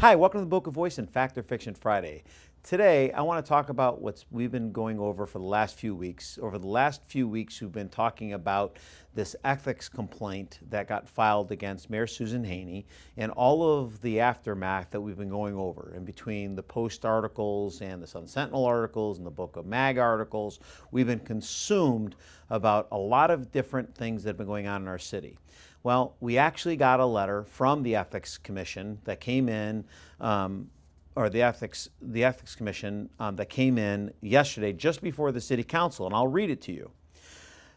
Hi, welcome to the Boca Voice and Fact or Fiction Friday. Today, I want to talk about what we've been going over for the last few weeks. Over the last few weeks, we've been talking about this ethics complaint that got filed against Mayor Susan Haynie and all of the aftermath that we've been going over. In between the Post articles and the Sun Sentinel articles and the Boca Mag articles, we've been consumed about a lot of different things that have been going on in our city. Well, we actually got a letter from the Ethics Commission that came in, or the Ethics Commission that came in yesterday just before the City Council, and I'll read it to you.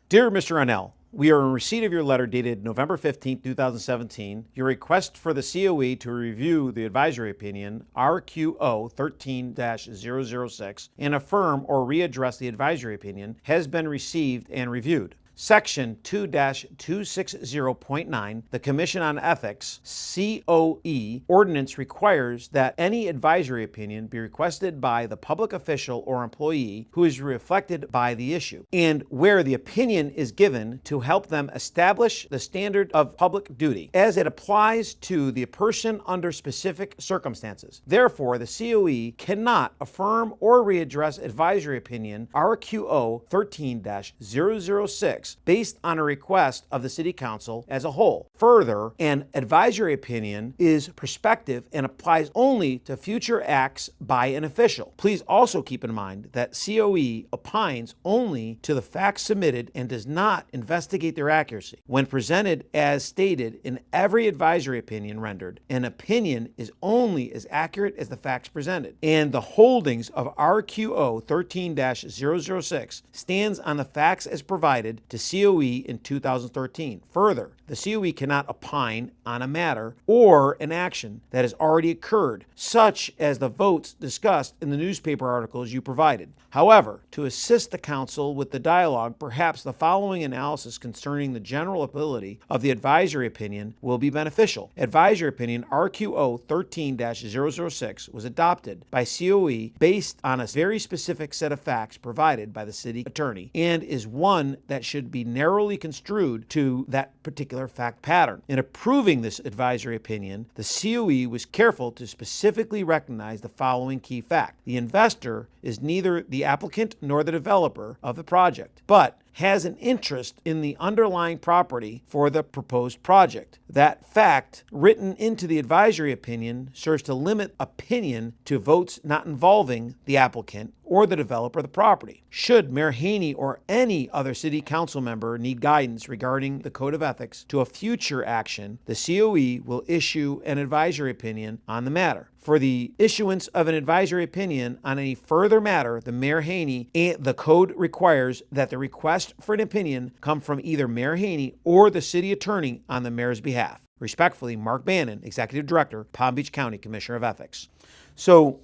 Dear Mr. Rennell, we are in receipt of your letter dated November 15, 2017. Your request for the COE to review the advisory opinion RQO 13-006 and affirm or readdress the advisory opinion has been received and reviewed. Section 2-260.9, the Commission on Ethics, COE, Ordinance requires that any advisory opinion be requested by the public official or employee who is reflected by the issue, and where the opinion is given to help them establish the standard of public duty, as it applies to the person under specific circumstances. Therefore, the COE cannot affirm or readdress advisory opinion RQO 13-006 based on a request of the City Council as a whole. Further, an advisory opinion is prospective and applies only to future acts by an official. Please also keep in mind that COE opines only to the facts submitted and does not investigate their accuracy. When presented as stated in every advisory opinion rendered, an opinion is only as accurate as the facts presented, and the holdings of RQO 13-006 stands on the facts as provided to COE in 2013. Further, the COE cannot opine on a matter or an action that has already occurred, such as the votes discussed in the newspaper articles you provided. However, to assist the Council with the dialogue, perhaps the following analysis concerning the general ability of the advisory opinion will be beneficial. Advisory opinion RQO 13-006 was adopted by COE based on a very specific set of facts provided by the City Attorney and is one that should be narrowly construed to that particular fact pattern. In approving this advisory opinion, the COE was careful to specifically recognize the following key fact. The investor is neither the applicant nor the developer of the project, but has an interest in the underlying property for the proposed project. That fact, written into the advisory opinion, serves to limit opinion to votes not involving the applicant or the developer of the property. Should Mayor Haynie or any other City Council member need guidance regarding the Code of Ethics to a future action, the COE will issue an advisory opinion on the matter. For the issuance of an advisory opinion on any further matter, the Mayor Haynie, the code requires that the request for an opinion come from either Mayor Haynie or the City Attorney on the Mayor's behalf. Respectfully, Mark Bannon, Executive Director, Palm Beach County Commissioner of Ethics. So,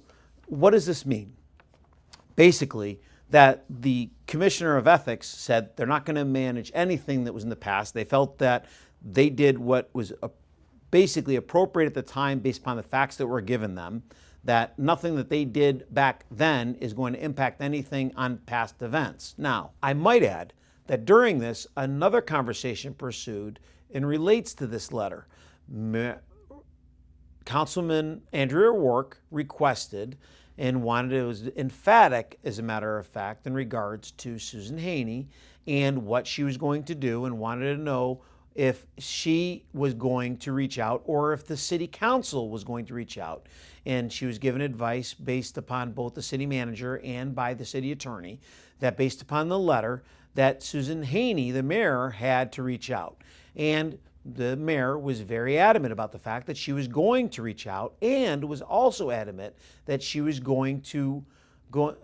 what does this mean? Basically, that the Commissioner of Ethics said they're not going to manage anything that was in the past. They felt that they did what was basically appropriate at the time based upon the facts that were given them, that nothing that they did back then is going to impact anything on past events. Now, I might add that during this, another conversation pursued and relates to this letter. Councilman Andrea Rourke requested and wanted, it was emphatic, as a matter of fact, in regards to Susan Haynie and what she was going to do, and wanted to know if she was going to reach out or if the City Council was going to reach out. And she was given advice based upon both the city manager and by the city attorney that based upon the letter that Susan Haynie, the mayor, had to reach out. And the mayor was very adamant about the fact that she was going to reach out and was also adamant that she was going to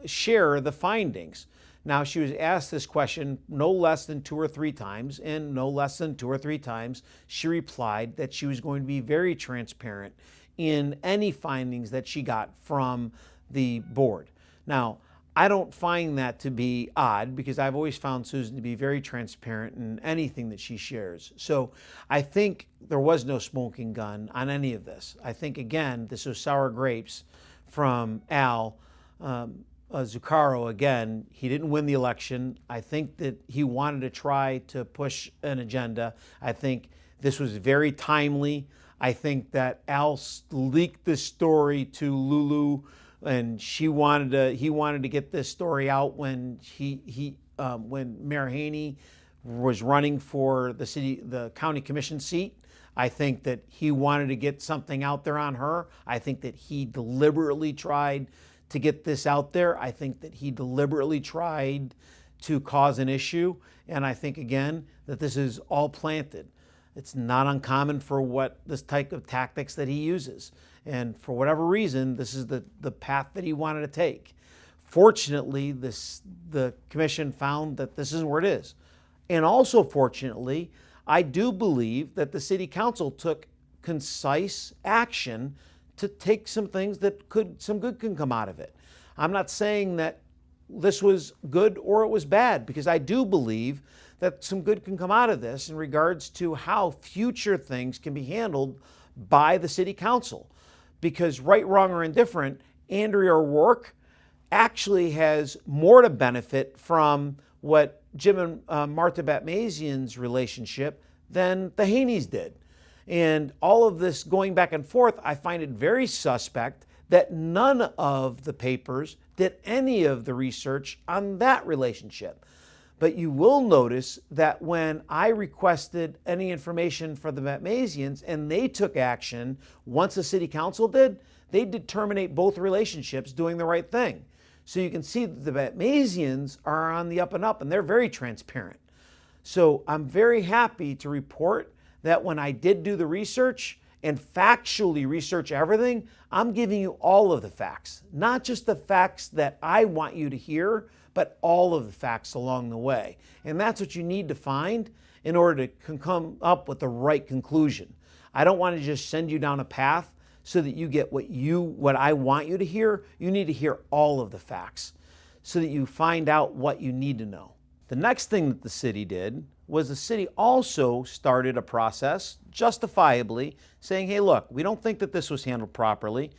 share the findings. Now, she was asked this question no less than 2 or 3 times, and no less than 2 or 3 times she replied that she was going to be very transparent in any findings that she got from the board. Now, I don't find that to be odd because I've always found Susan to be very transparent in anything that she shares. So I think there was no smoking gun on any of this. I think, again, this was sour grapes from Al Zuccaro. Again, he didn't win the election. I think that he wanted to try to push an agenda. I think this was very timely. I think that Al leaked this story to Lulu, and he wanted to get this story out when when Mayor Haynie was running for the county commission seat. I think that he wanted to get something out there on her. I think that he deliberately tried to get this out there. I think that he deliberately tried to cause an issue. And I think, again, that this is all planted. It's not uncommon for this type of tactics that he uses. And for whatever reason, this is the path that he wanted to take. Fortunately, the commission found that this isn't where it is. And also, fortunately, I do believe that the city council took concise action to take some things that some good can come out of it. I'm not saying that this was good or it was bad, because I do believe that some good can come out of this in regards to how future things can be handled by the city council. Because right, wrong, or indifferent, Andrea O'Rourke actually has more to benefit from what Jim and Martha Batmazian's relationship than the Haynies did. And all of this going back and forth, I find it very suspect that none of the papers did any of the research on that relationship. But you will notice that when I requested any information for the Batmazians and they took action, once the city council did, they did terminate both relationships doing the right thing. So you can see that the Batmazians are on the up and up, and they're very transparent. So I'm very happy to report that when I did do the research and factually research everything, I'm giving you all of the facts, not just the facts that I want you to hear, but all of the facts along the way. And that's what you need to find in order to come up with the right conclusion. I don't want to just send you down a path so that you get what I want you to hear. You need to hear all of the facts so that you find out what you need to know. The next thing that the city did was the city also started a process, justifiably, saying, hey, look, we don't think that this was handled properly.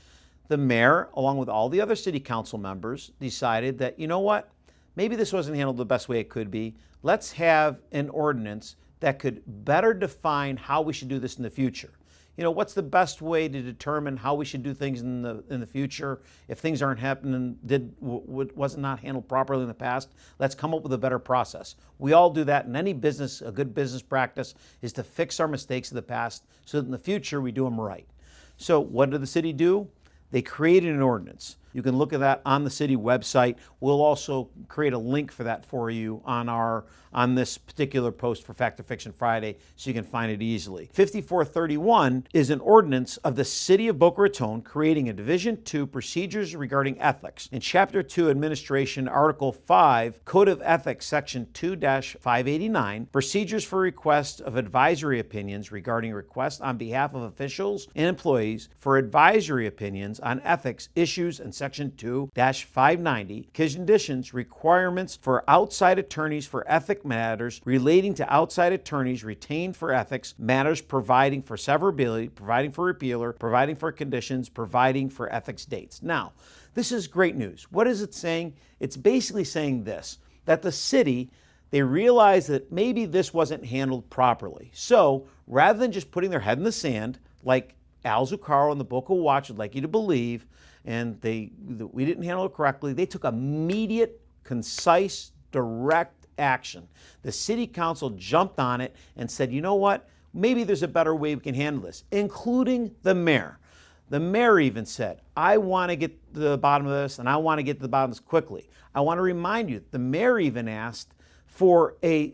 The mayor, along with all the other city council members, decided that, you know what, maybe this wasn't handled the best way it could be. Let's have an ordinance that could better define how we should do this in the future. You know, what's the best way to determine how we should do things in the future? If things aren't happening, was not handled properly in the past, let's come up with a better process. We all do that in any business. A good business practice is to fix our mistakes of the past so that in the future we do them right. So what did the city do? They created an ordinance. You can look at that on the city website. We'll also create a link for that for you on this particular post for Fact or Fiction Friday, so you can find it easily. 5431 is an ordinance of the City of Boca Raton creating a Division 2 procedures regarding ethics. In Chapter 2 Administration, Article 5, Code of Ethics, Section 2-589, procedures for request of advisory opinions regarding requests on behalf of officials and employees for advisory opinions on ethics issues, and Section 2-590, conditions, requirements for outside attorneys for ethic matters relating to outside attorneys retained for ethics matters, providing for severability, providing for repealer, providing for conditions, providing for ethics dates. Now, this is great news. What is it saying? It's basically saying this, that the city, they realized that maybe this wasn't handled properly. So rather than just putting their head in the sand, like Al Zuccaro and the Boca Watch would like you to believe, and we didn't handle it correctly, they took immediate, concise, direct action. The city council jumped on it and said, you know what, maybe there's a better way we can handle this, including the mayor. The mayor even said, I want to get to the bottom of this, and I want to get to the bottom of this quickly. I want to remind you, the mayor even asked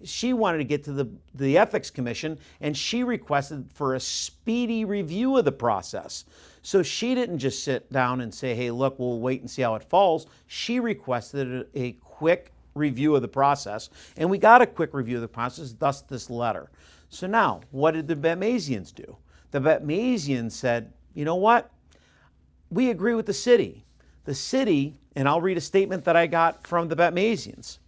she wanted to get to the Ethics Commission, and she requested for a speedy review of the process. So she didn't just sit down and say, hey, look, we'll wait and see how it falls. She requested a quick review of the process, and we got a quick review of the process, thus this letter. So now, what did the Batmazians do? The Batmazians said, you know what? We agree with the city. The city, and I'll read a statement that I got from the Batmazians.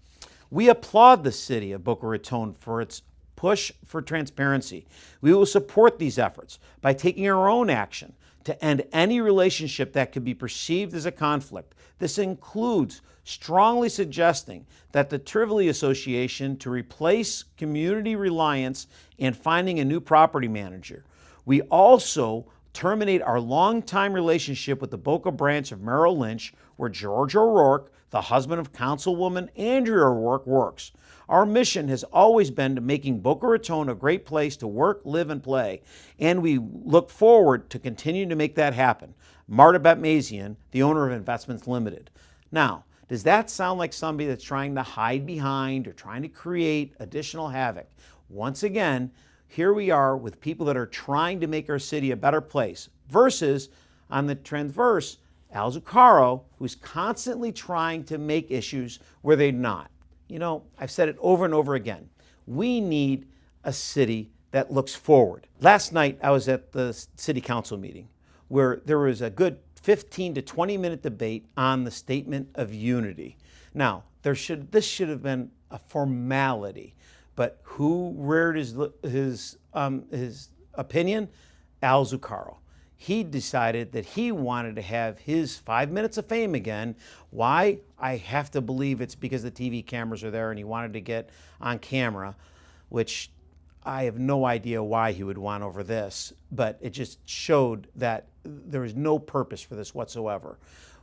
We applaud the city of Boca Raton for its push for transparency. We will support these efforts by taking our own action to end any relationship that could be perceived as a conflict. This includes strongly suggesting that the Tivoli Association to replace community reliance and finding a new property manager. We also terminate our longtime relationship with the Boca branch of Merrill Lynch, where George O'Rourke, the husband of Councilwoman Andrea O'Rourke, works. Our mission has always been to making Boca Raton a great place to work, live, and play, and we look forward to continuing to make that happen. Marta Betmazian, the owner of Investments Limited. Now, does that sound like somebody that's trying to hide behind or trying to create additional havoc? Once again, here we are with people that are trying to make our city a better place, versus on the transverse, Al Zuccaro, who's constantly trying to make issues where they're not. You know, I've said it over and over again. We need a city that looks forward. Last night, I was at the city council meeting where there was a good 15 to 20-minute debate on the Statement of Unity. Now, this should have been a formality, but who reared his opinion? Al Zuccaro. He decided that he wanted to have his 5 minutes of fame again. Why? I have to believe it's because the TV cameras are there and he wanted to get on camera, which I have no idea why he would want over this, but it just showed that there is no purpose for this whatsoever.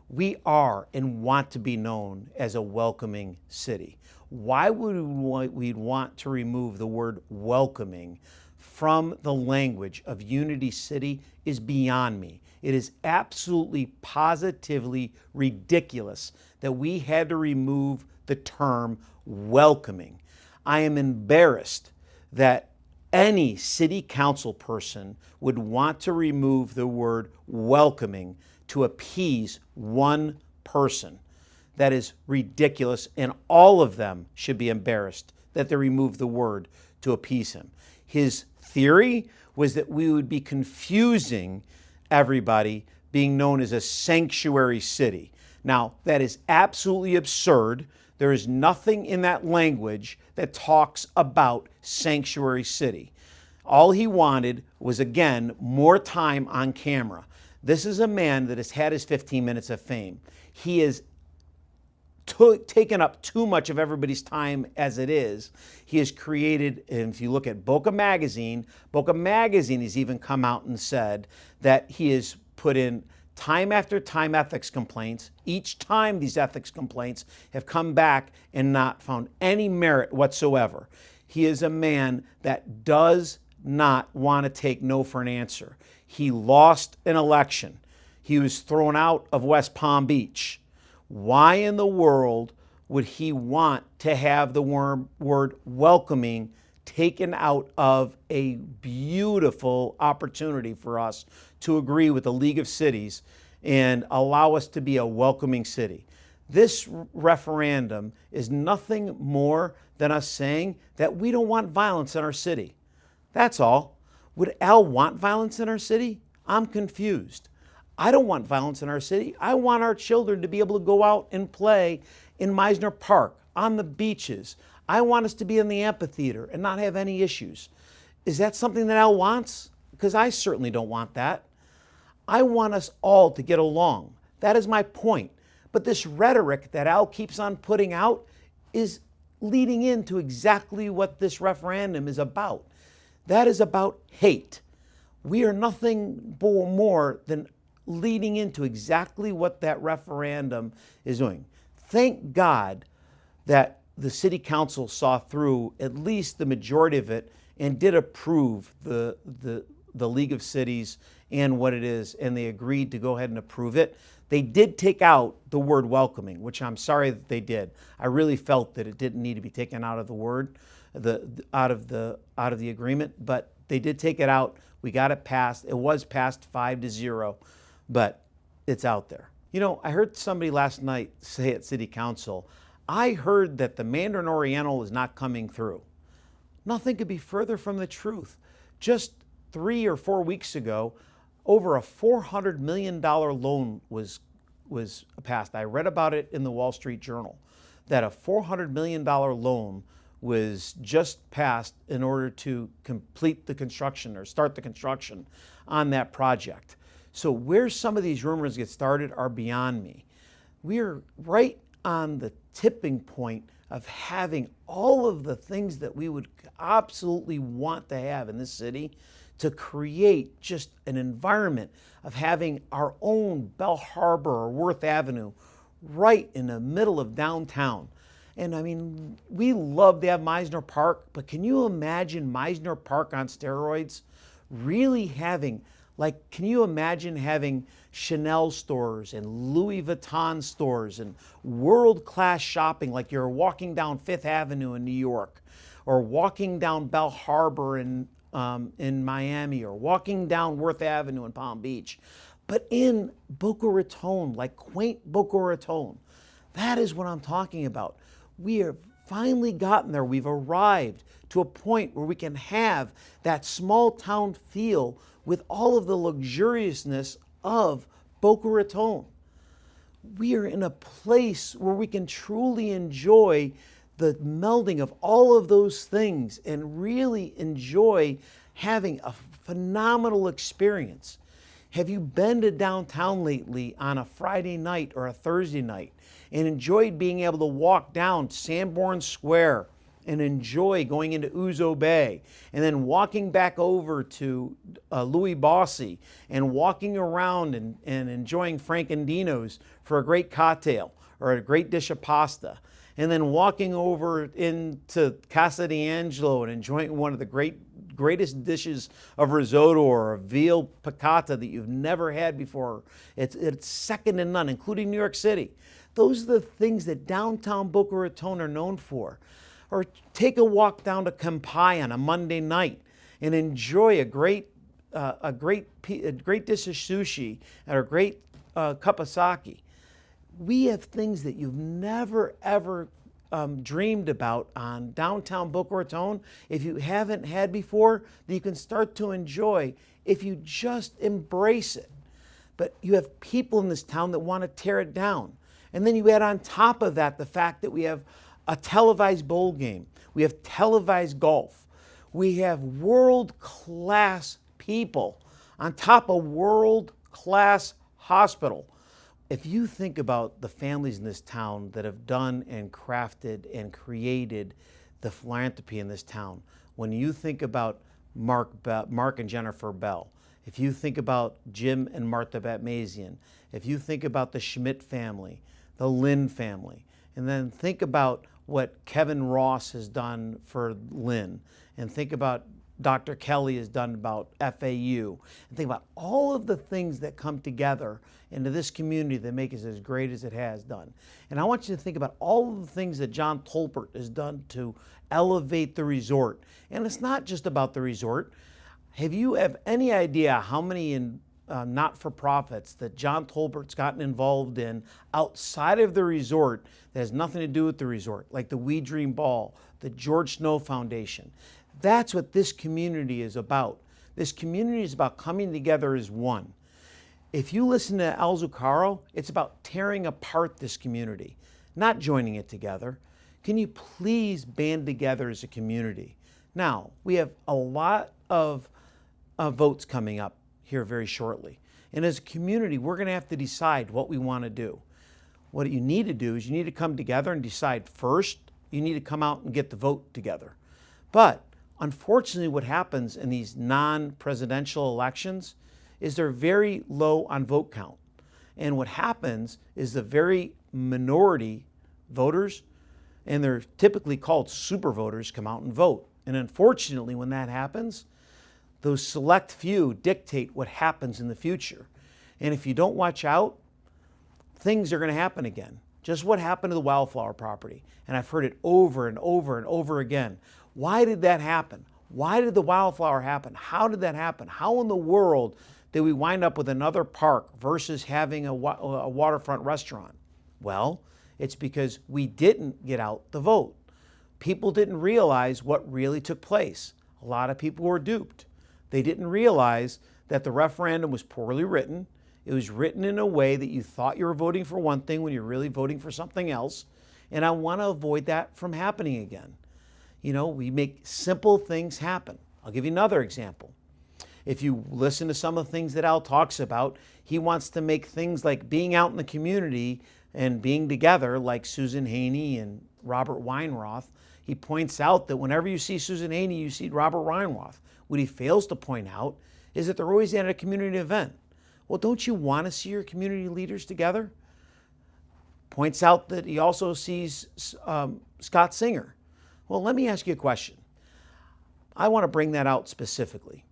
We are and want to be known as a welcoming city. Why would we want to remove the word welcoming from the language of Unity City is beyond me. It is absolutely positively ridiculous that we had to remove the term welcoming. I am embarrassed that any city council person would want to remove the word welcoming to appease one person. That is ridiculous, and all of them should be embarrassed that they removed the word to appease him. His theory was that we would be confusing everybody being known as a sanctuary city. Now, that is absolutely absurd. There is nothing in that language that talks about sanctuary city. All he wanted was, again, more time on camera. This is a man that has had his 15 minutes of fame. He has taken up too much of everybody's time as it is. He has created, and if you look at Boca Magazine has even come out and said that he has put in time after time ethics complaints. Each time these ethics complaints have come back and not found any merit whatsoever. He is a man that does not want to take no for an answer. He lost an election. He was thrown out of West Palm Beach. Why in the world would he want to have the word welcoming taken out of a beautiful opportunity for us to agree with the League of Cities and allow us to be a welcoming city? This referendum is nothing more than us saying that we don't want violence in our city. That's all. Would Al want violence in our city? I'm confused. I don't want violence in our city. I want our children to be able to go out and play in Meisner Park, on the beaches. I want us to be in the amphitheater and not have any issues. Is that something that Al wants? Because I certainly don't want that. I want us all to get along. That is my point. But this rhetoric that Al keeps on putting out is leading into exactly what this referendum is about. That is about hate. We are nothing more than leading into exactly what that referendum is doing. Thank God that the city council saw through at least the majority of it and did approve the League of Cities and what it is, and they agreed to go ahead and approve it. They did take out the word welcoming, which I'm sorry that they did. I really felt that it didn't need to be taken out of the word, out of the agreement, but they did take it out. We got it passed. It was passed 5-0, but it's out there. You know, I heard somebody last night say at City Council, I heard that the Mandarin Oriental is not coming through. Nothing could be further from the truth. Just 3 or 4 weeks ago, over a $400 million loan was passed. I read about it in the Wall Street Journal, that a $400 million loan was just passed in order to complete the construction or start the construction on that project. So where some of these rumors get started are beyond me. We are right on the tipping point of having all of the things that we would absolutely want to have in this city to create just an environment of having our own Bell Harbor or Worth Avenue right in the middle of downtown. And I mean, we love to have Meisner Park, but can you imagine Meisner Park on steroids? Really having, like, can you imagine having Chanel stores and Louis Vuitton stores and world-class shopping like you're walking down Fifth Avenue in New York, or walking down Bell Harbor in Miami, or walking down Worth Avenue in Palm Beach, but in Boca Raton, like quaint Boca Raton. That is what I'm talking about. We have finally gotten there. We've arrived to a point where we can have that small town feel with all of the luxuriousness of Boca Raton. We are in a place where we can truly enjoy the melding of all of those things and really enjoy having a phenomenal experience. Have you been to downtown lately on a Friday night or a Thursday night and enjoyed being able to walk down Sanborn Square and enjoy going into Ouzo Bay, and then walking back over to Louis Bossi and walking around and enjoying Frankandino's for a great cocktail or a great dish of pasta, and then walking over into Casa d'Angelo and enjoying one of the greatest dishes of risotto or a veal piccata that you've never had before. It's second to none, including New York City. Those are the things that downtown Boca Raton are known for. Or take a walk down to Kampai on a Monday night and enjoy a great dish of sushi or a great cup of sake. We have things that you've never ever dreamed about on downtown Boca Raton, if you haven't had before, that you can start to enjoy if you just embrace it. But you have people in this town that want to tear it down. And then you add on top of that the fact that we have a televised bowl game. We have televised golf. We have world-class people on top of world-class hospital. If you think about the families in this town that have done and crafted and created the philanthropy in this town, when you think about Mark and Jennifer Bell, if you think about Jim and Martha Batmazian, if you think about the Schmidt family, the Lynn family, and then think about what Kevin Ross has done for Lynn, and think about Dr. Kelly has done about FAU, and think about all of the things that come together into this community that make it as great as it has done. And I want you to think about all of the things that John Tolbert has done to elevate the resort. And it's not just about the resort. Have you any idea how many not-for-profits that John Tolbert's gotten involved in outside of the resort that has nothing to do with the resort, like the We Dream Ball, the George Snow Foundation? That's what this community is about. This community is about coming together as one. If you listen to Al Zucaro, it's about tearing apart this community, not joining it together. Can you please band together as a community? Now, we have a lot of votes coming up here very shortly. And as a community, we're going to have to decide what we want to do. What you need to do is you need to come together and decide first. You need to come out and get the vote together. But unfortunately, what happens in these non-presidential elections is they're very low on vote count. And what happens is the very minority voters, and they're typically called super voters, come out and vote. And unfortunately, when that happens, those select few dictate what happens in the future. And if you don't watch out, things are going to happen again. Just what happened to the Wildflower property. And I've heard it over and over and over again. Why did that happen? Why did the Wildflower happen? How did that happen? How in the world did we wind up with another park versus having a waterfront restaurant? Well, it's because we didn't get out the vote. People didn't realize what really took place. A lot of people were duped. They didn't realize that the referendum was poorly written. It was written in a way that you thought you were voting for one thing when you're really voting for something else. And I want to avoid that from happening again. You know, we make simple things happen. I'll give you another example. If you listen to some of the things that Al talks about, he wants to make things like being out in the community and being together, like Susan Haynie and Robert Weinroth. He points out that whenever you see Susan Haynie, you see Robert Weinroth. What he fails to point out is that they're always at a community event. Well, don't you want to see your community leaders together? Points out that he also sees Scott Singer. Well, let me ask you a question. I want to bring that out specifically.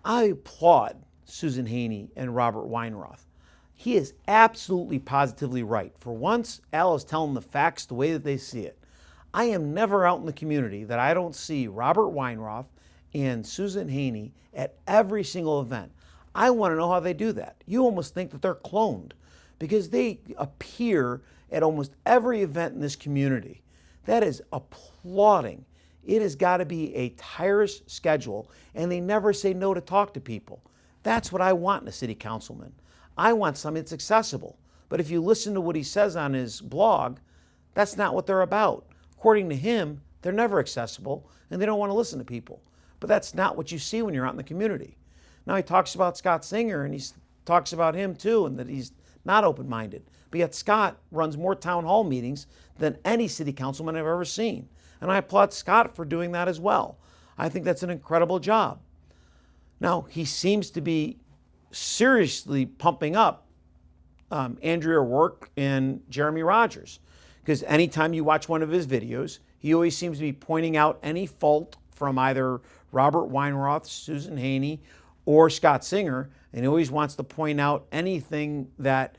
I applaud Susan Haynie and Robert Weinroth. He is absolutely positively right. For once, Al is telling the facts the way that they see it. I am never out in the community that I don't see Robert Weinroth and Susan Haynie at every single event. I want to know how they do that. You almost think that they're cloned because they appear at almost every event in this community. That is applauding. It has got to be a tireless schedule, and they never say no to talk to people. That's what I want in a city councilman. I want something that's accessible. But if you listen to what he says on his blog, that's not what they're about. According to him, they're never accessible, and they don't want to listen to people. But that's not what you see when you're out in the community. Now he talks about Scott Singer, and he talks about him too, and that he's not open-minded. But yet Scott runs more town hall meetings than any city councilman I've ever seen. And I applaud Scott for doing that as well. I think that's an incredible job. Now, he seems to be seriously pumping up Andrea Rourke and Jeremy Rogers, because anytime you watch one of his videos, he always seems to be pointing out any fault from either Robert Weinroth, Susan Haynie, or Scott Singer, and he always wants to point out anything that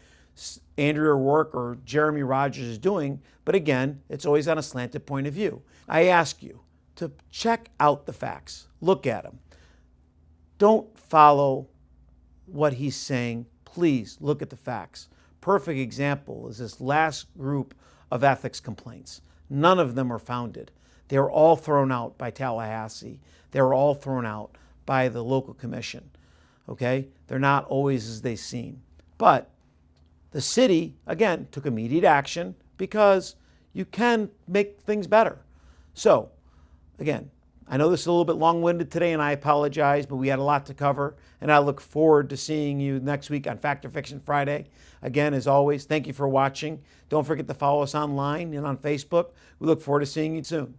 Andrea Rourke or Jeremy Rogers is doing, but again, it's always on a slanted point of view. I ask you to check out the facts. Look at them. Don't follow what he's saying. Please look at the facts. Perfect example is this last group of ethics complaints. None of them are founded. They were all thrown out by Tallahassee. They were all thrown out by the local commission. Okay? They're not always as they seem. But the city, again, took immediate action because you can make things better. So, again, I know this is a little bit long-winded today, and I apologize, but we had a lot to cover, and I look forward to seeing you next week on Fact or Fiction Friday. Again, as always, thank you for watching. Don't forget to follow us online and on Facebook. We look forward to seeing you soon.